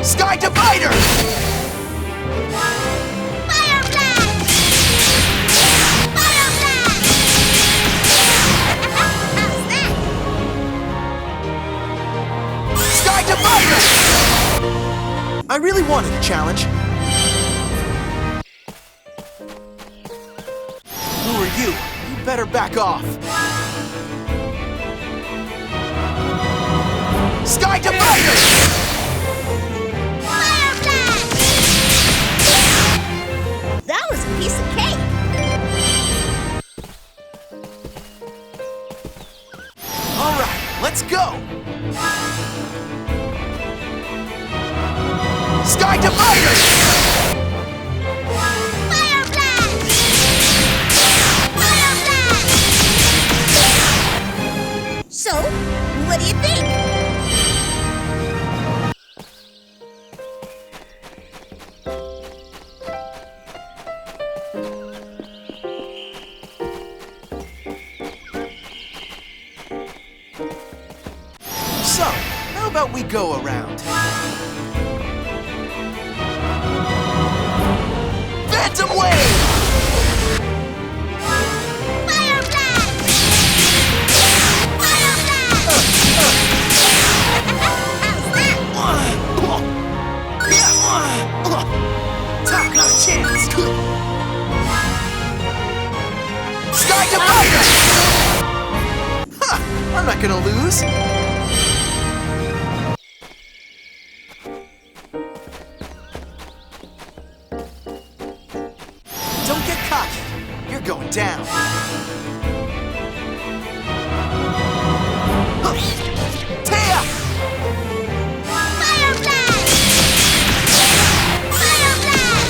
Sky Divider! Fire Blast! Fire Blast! How's that? Sky Divider! I really wanted a challenge. Who are you? You better back off. Sky Divider! Fire Blast! That was a piece of cake. All right, let's go. Sky Divider! Fire Blast! Fire Blast! So, what do you think? So, how about we go around? Phantom Wave! Fire Blast! Fire Blast! How's that? Top, not a chance! Sky Divider! Huh, I'm not gonna lose. Don't get cocky. You're going down. Taya! Fire Blast! Fire Blast!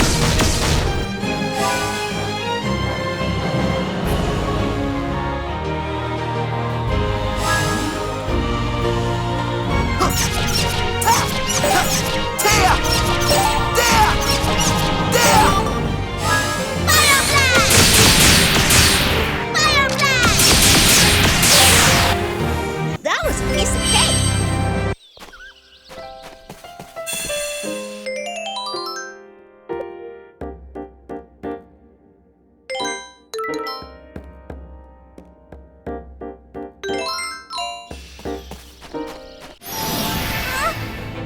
Taya! Taya! Taya! Fire Blast! Fire Blast! That was a piece of cake.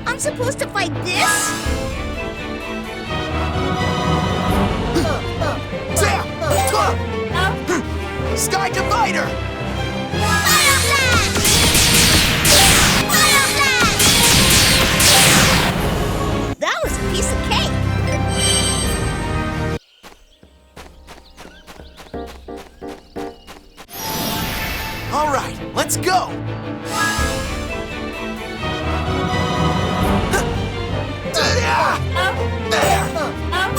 I'm supposed to fight this? Sky Divider! Fire Blast! Fire Blast! That was a piece of cake. All right, let's go!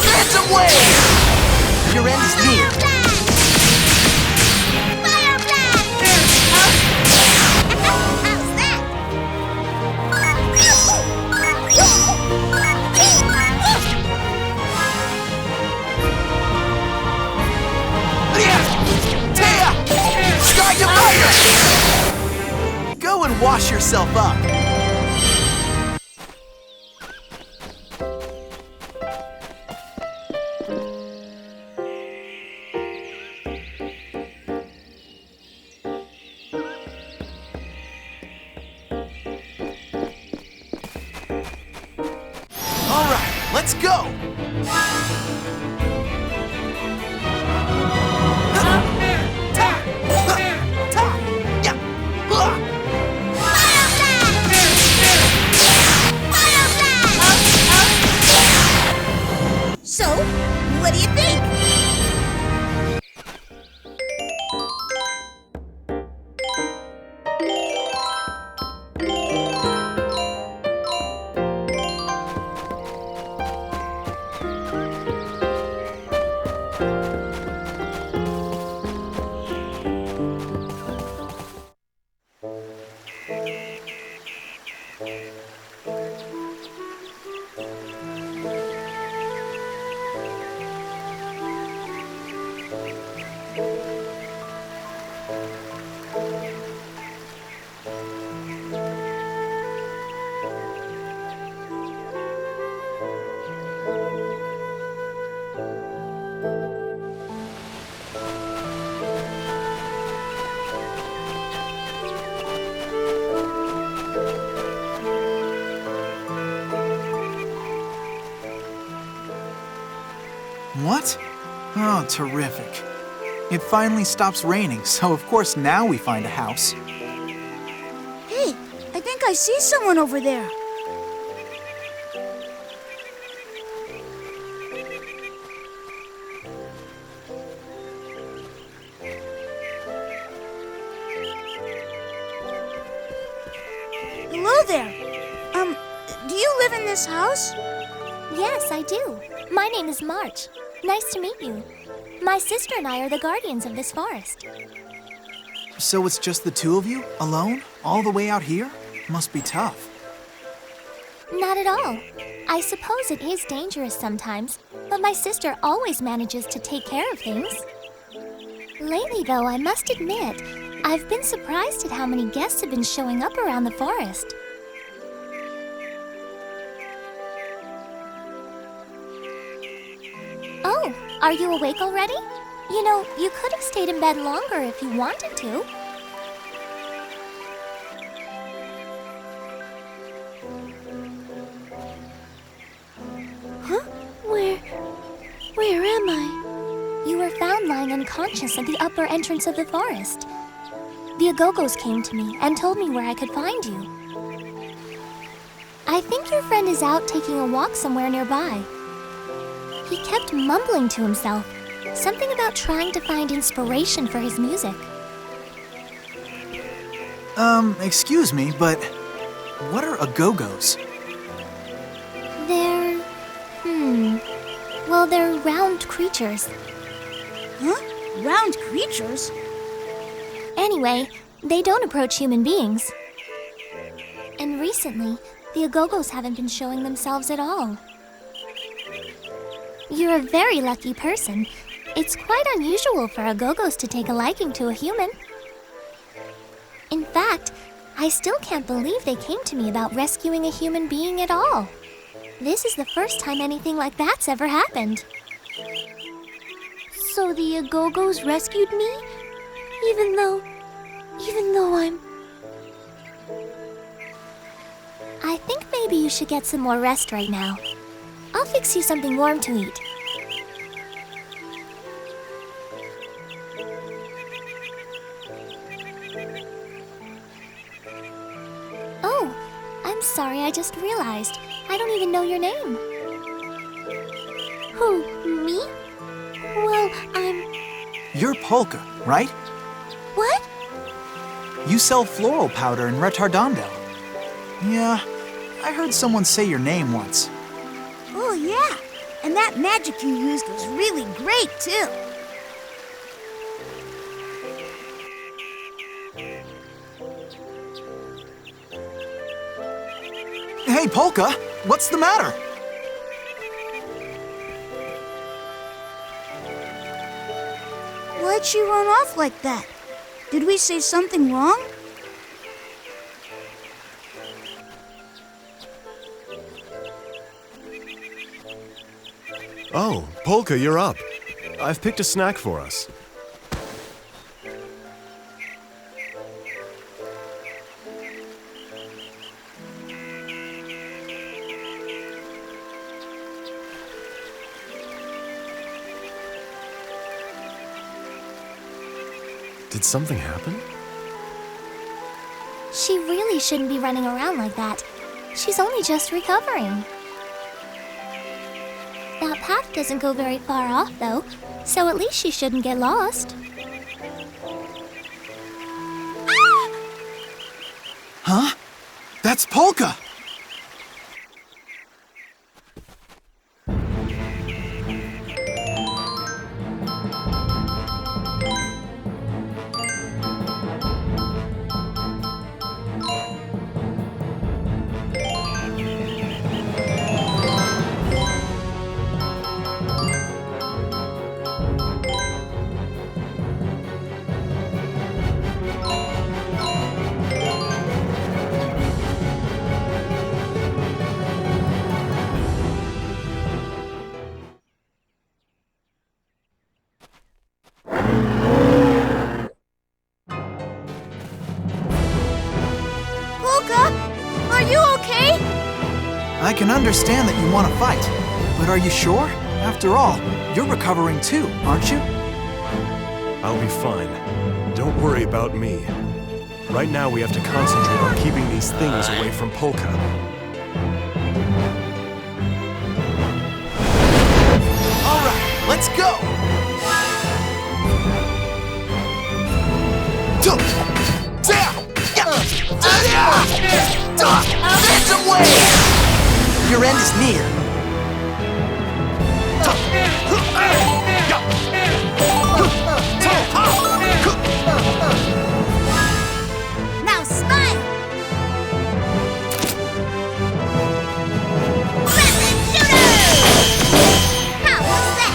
Phantom Wave! Your end is near. Fire Blast! How's that? Taya! Sky Divider! Go and wash yourself up. All right, let's go. Fire Blast! Fire Blast! So, what do you think? Oh, terrific. It finally stops raining, so of course now we find a house. Hey, I think I see someone over there. Hello there. Do you live in this house? Yes, I do. My name is March. Nice to meet you. My sister and I are the guardians of this forest. So it's just the two of you, alone, all the way out here? Must be tough. Not at all. I suppose it is dangerous sometimes, but my sister always manages to take care of things. Lately, though, I must admit, I've been surprised at how many guests have been showing up around the forest. Oh, are you awake already? You know, you could have stayed in bed longer if you wanted to. Huh? Where am I? You were found lying unconscious at the upper entrance of the forest. The Agogos came to me and told me where I could find you. I think your friend is out taking a walk somewhere nearby. He kept mumbling to himself, something about trying to find inspiration for his music. Excuse me, but what are Agogos? They're round creatures. Huh? Round creatures? Anyway, they don't approach human beings. And recently, the Agogos haven't been showing themselves at all. You're a very lucky person. It's quite unusual for Agogos to take a liking to a human. In fact, I still can't believe they came to me about rescuing a human being at all. This is the first time anything like that's ever happened. So the Agogos rescued me? Even though I'm... I think maybe you should get some more rest right now. I'll fix you something warm to eat. Oh, I'm sorry, I just realized. I don't even know your name. Who, me? Well, You're Polka, right? What? You sell floral powder in Retardondo. Yeah, I heard someone say your name once. Oh, yeah. And that magic you used was really great, too. Hey, Polka, what's the matter? Why'd she run off like that? Did we say something wrong? Oh, Polka, you're up. I've picked a snack for us. Did something happen? She really shouldn't be running around like that. She's only just recovering. That path doesn't go very far off, though, so at least she shouldn't get lost. Huh? That's Polka! Are you okay? I can understand that you want to fight, but are you sure? After all, you're recovering too, aren't you? I'll be fine. Don't worry about me. Right now we have to concentrate on keeping these things away from Polka. All right, let's go! Your end is near. Now smile! Rapid shooter! How was that?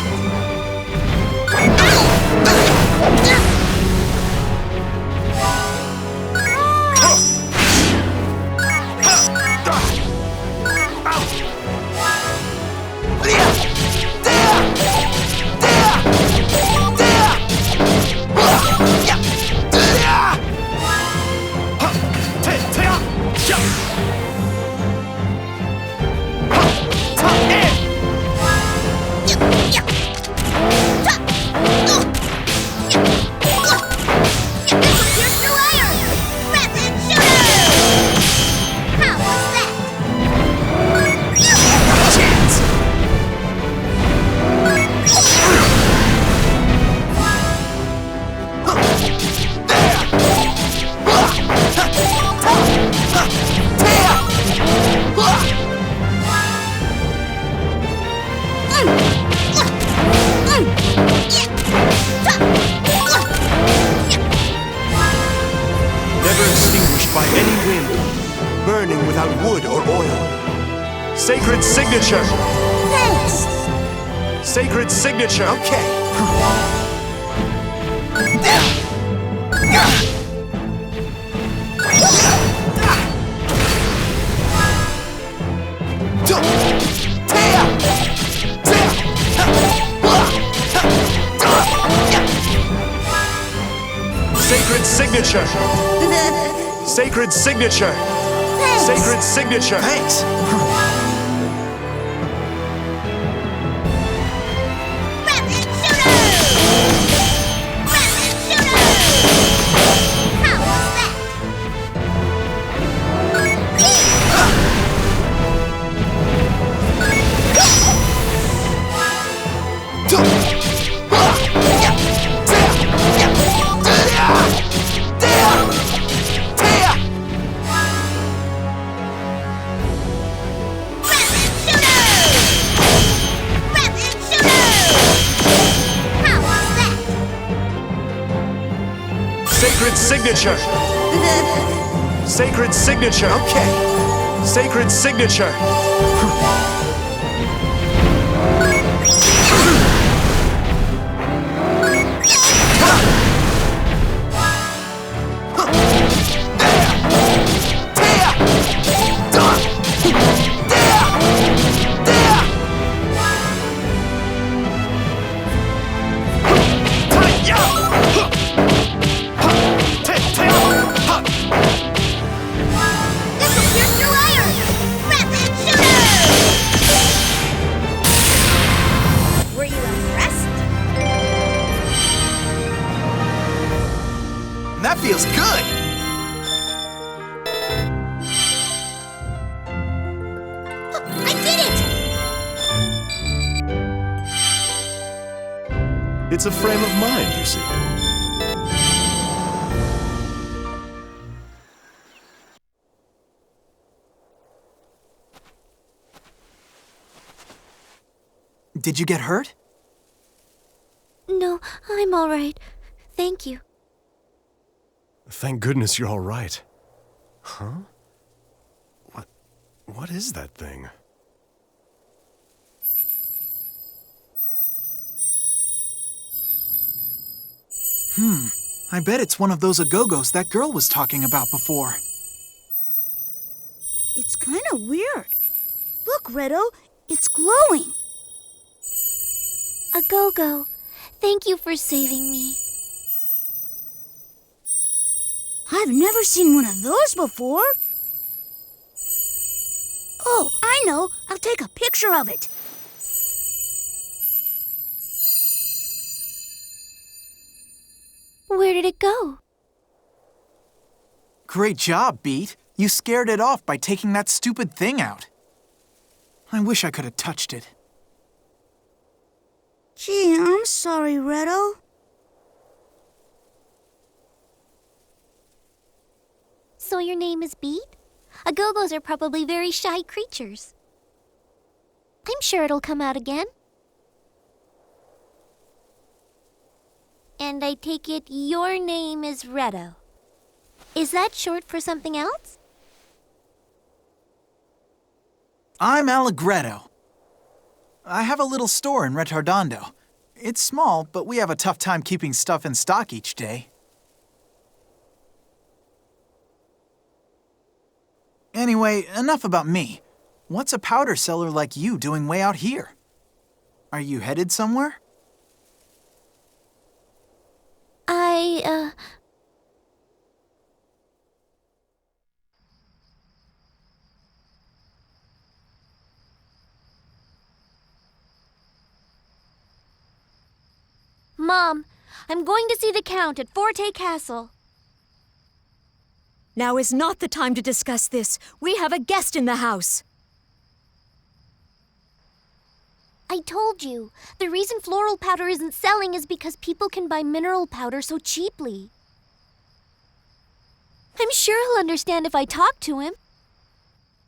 By any wind, burning without wood or oil. Sacred signature! Thanks! Sacred signature! Okay. Sacred signature! Sacred signature! Thanks! Sacred signature! Thanks. Rapid shooter! Rapid shooter! How was that? Sacred signature! Sacred signature! Okay. Sacred signature! That feels good! I did it! It's a frame of mind, you see. Did you get hurt? No, I'm all right. Thank you. Thank goodness you're all right. Huh? What is that thing? I bet it's one of those agogos that girl was talking about before. It's kind of weird. Look, Redo, it's glowing. A go-go. Thank you for saving me. I've never seen one of those before. Oh, I know. I'll take a picture of it. Where did it go? Great job, Beat. You scared it off by taking that stupid thing out. I wish I could have touched it. Gee, I'm sorry, Redo. So your name is Beat? Agogos are probably very shy creatures. I'm sure it'll come out again. And I take it your name is Redo. Is that short for something else? I'm Allegretto. I have a little store in Retardondo. It's small, but we have a tough time keeping stuff in stock each day. Anyway, enough about me. What's a powder seller like you doing way out here? Are you headed somewhere? Mom, I'm going to see the Count at Forte Castle. Now is not the time to discuss this. We have a guest in the house. I told you, the reason floral powder isn't selling is because people can buy mineral powder so cheaply. I'm sure he'll understand if I talk to him.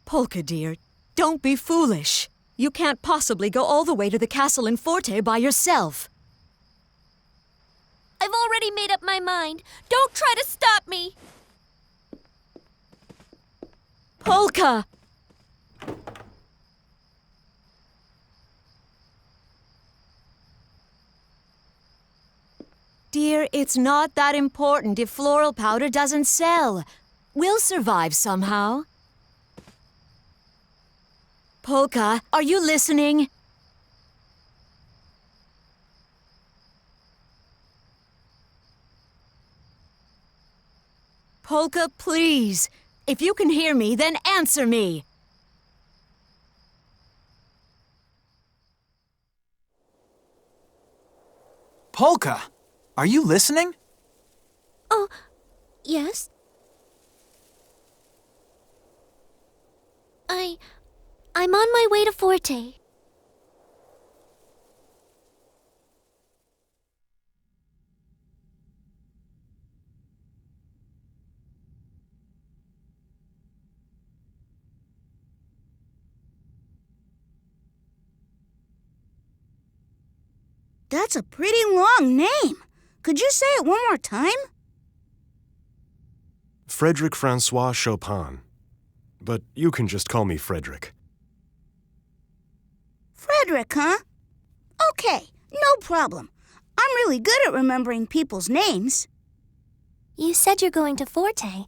Polka, dear, don't be foolish. You can't possibly go all the way to the castle in Forte by yourself. I've already made up my mind. Don't try to stop me. Polka! Dear, it's not that important if floral powder doesn't sell. We'll survive somehow. Polka, are you listening? Polka, please. If you can hear me, then answer me. Polka, are you listening? Oh, yes? I'm on my way to Forte. That's a pretty long name. Could you say it one more time? Frederick Francois Chopin. But you can just call me Frederick. Frederick, huh? Okay, no problem. I'm really good at remembering people's names. You said you're going to Forte.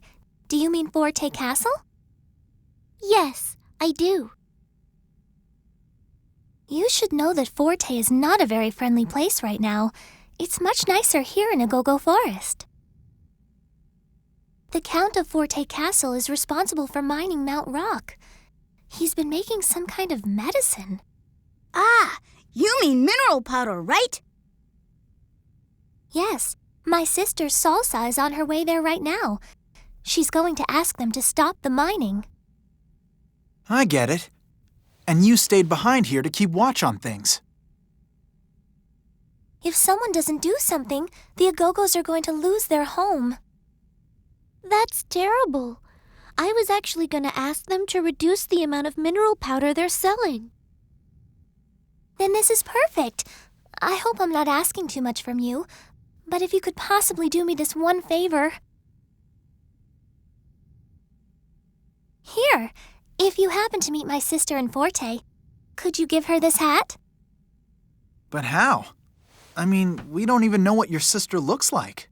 Do you mean Forte Castle? Yes, I do. You should know that Forte is not a very friendly place right now. It's much nicer here in Agogo Forest. The Count of Forte Castle is responsible for mining Mount Rock. He's been making some kind of medicine. Ah, you mean mineral powder, right? Yes, my sister Salsa is on her way there right now. She's going to ask them to stop the mining. I get it. And you stayed behind here to keep watch on things. If someone doesn't do something, the Agogos are going to lose their home. That's terrible. I was actually going to ask them to reduce the amount of mineral powder they're selling. Then this is perfect. I hope I'm not asking too much from you, but if you could possibly do me this one favor. Here, if you happen to meet my sister in Forte, could you give her this hat? But how? I mean, we don't even know what your sister looks like.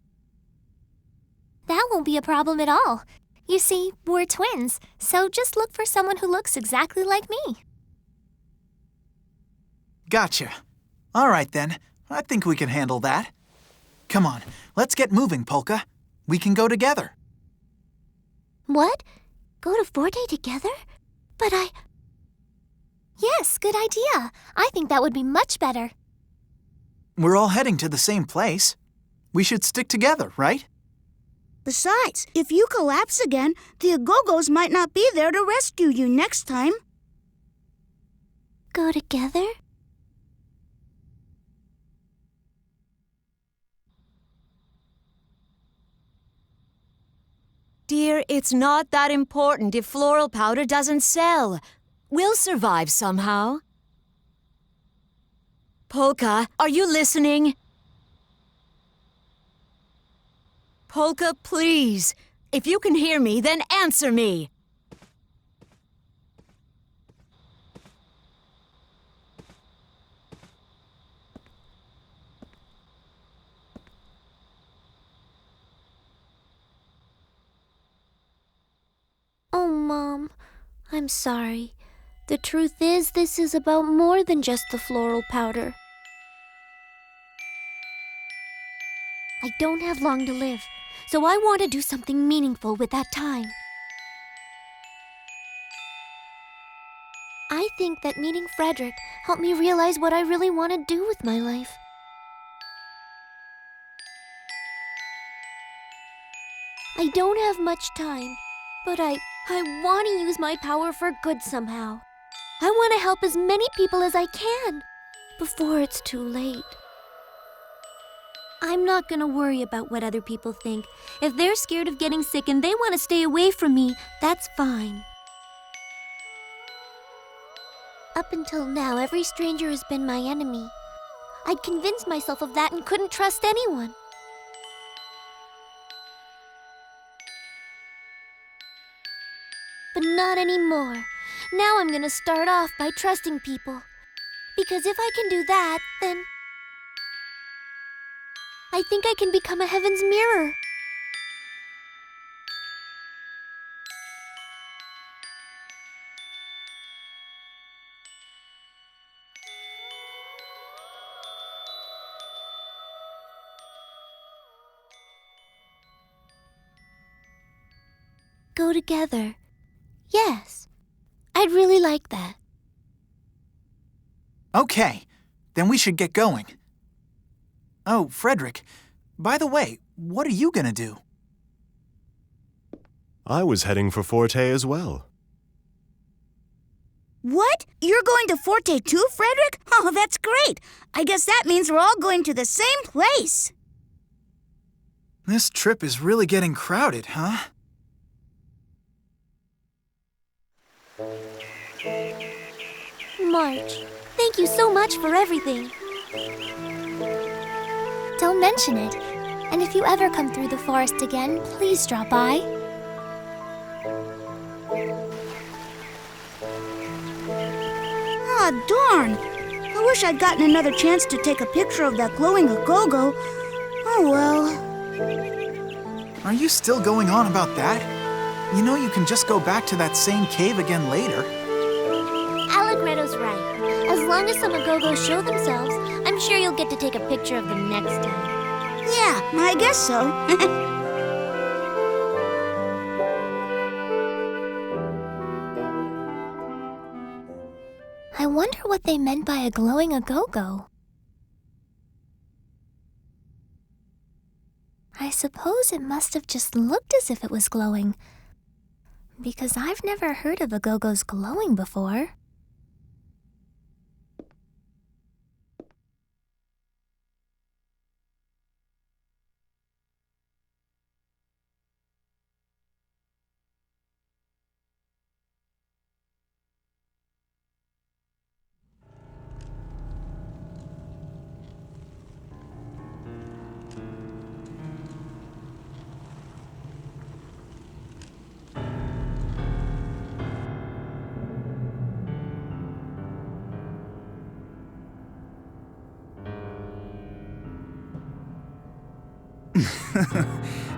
That won't be a problem at all. You see, we're twins, so just look for someone who looks exactly like me. Gotcha. All right then, I think we can handle that. Come on, let's get moving, Polka. We can go together. What? Go to Forte together? But Yes, good idea. I think that would be much better. We're all heading to the same place. We should stick together, right? Besides, if you collapse again, the Agogos might not be there to rescue you next time. Go together? Dear, it's not that important if floral powder doesn't sell. We'll survive somehow. Polka, are you listening? Polka, please. If you can hear me, then answer me. Oh, Mom, I'm sorry. The truth is, this is about more than just the floral powder. I don't have long to live, so I want to do something meaningful with that time. I think that meeting Frederick helped me realize what I really want to do with my life. I don't have much time, but I want to use my power for good somehow. I want to help as many people as I can before it's too late. I'm not going to worry about what other people think. If they're scared of getting sick and they want to stay away from me, that's fine. Up until now, every stranger has been my enemy. I'd convinced myself of that and couldn't trust anyone. But not anymore. Now I'm gonna start off by trusting people. Because if I can do that, then I think I can become a heaven's mirror. Go together. Yes. I'd really like that. Okay, then we should get going. Oh, Frederick, by the way, what are you gonna do? I was heading for Forte as well. What? You're going to Forte too, Frederick? Oh, that's great. I guess that means we're all going to the same place. This trip is really getting crowded, huh? March, thank you so much for everything. Don't mention it. And if you ever come through the forest again, please drop by. Ah, darn. I wish I'd gotten another chance to take a picture of that glowing Agogo. Oh, well. Are you still going on about that? You know you can just go back to that same cave again later. Allegretto's right. As long as some Agogos show themselves, I'm sure you'll get to take a picture of them next time. Yeah, I guess so. I wonder what they meant by a glowing Agogo. I suppose it must have just looked as if it was glowing, because I've never heard of Agogos glowing before.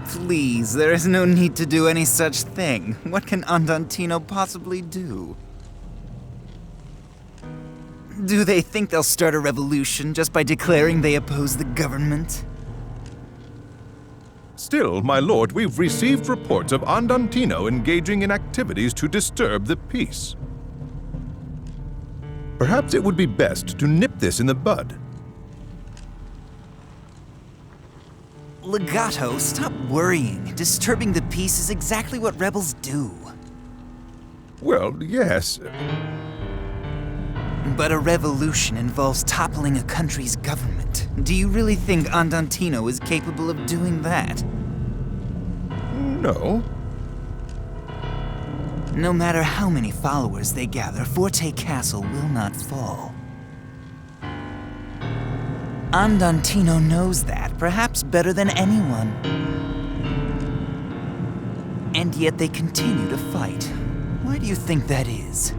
Please, there is no need to do any such thing. What can Andantino possibly do? Do they think they'll start a revolution just by declaring they oppose the government? Still, my lord, we've received reports of Andantino engaging in activities to disturb the peace. Perhaps it would be best to nip this in the bud. Legato, stop worrying. Disturbing the peace is exactly what rebels do. Well, yes. But a revolution involves toppling a country's government. Do you really think Andantino is capable of doing that? No. No matter how many followers they gather, Forte Castle will not fall. Andantino knows that, perhaps better than anyone. And yet they continue to fight. Why do you think that is?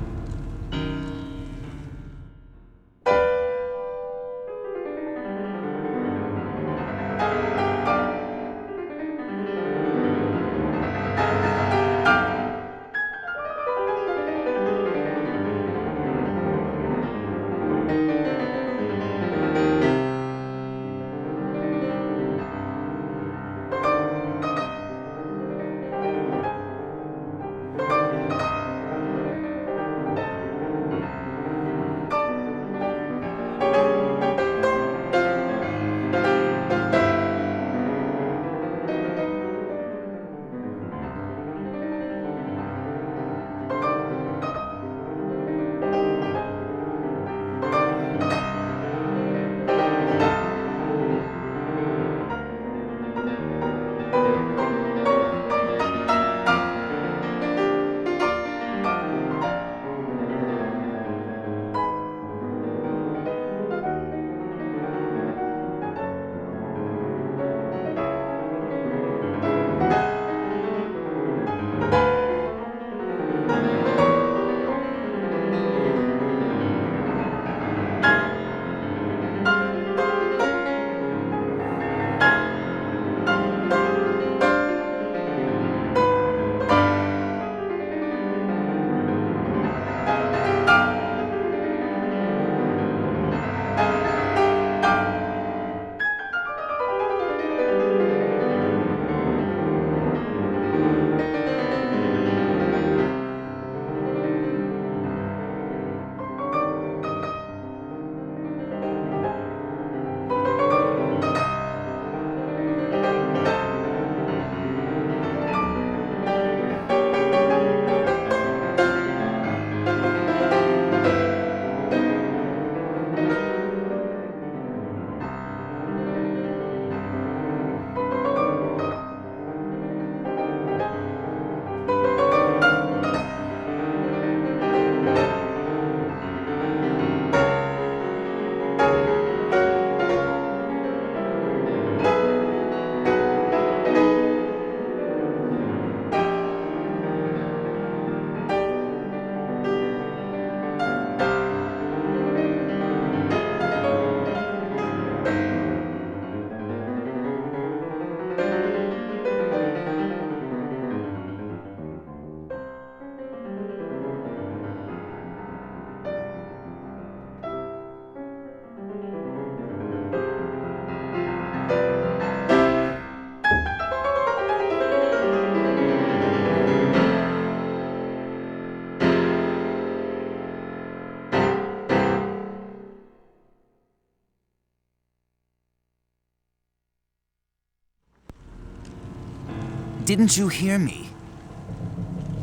Didn't you hear me?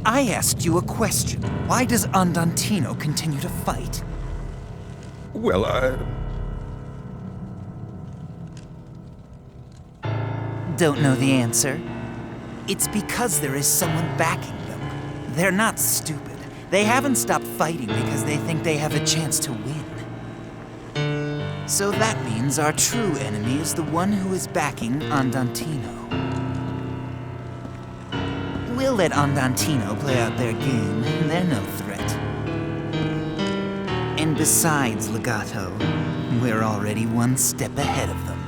I asked you a question. Why does Andantino continue to fight? Well, Don't know the answer? It's because there is someone backing them. They're not stupid. They haven't stopped fighting because they think they have a chance to win. So that means our true enemy is the one who is backing Andantino. We'll let Andantino play out their game. They're no threat. And besides, Legato, we're already one step ahead of them.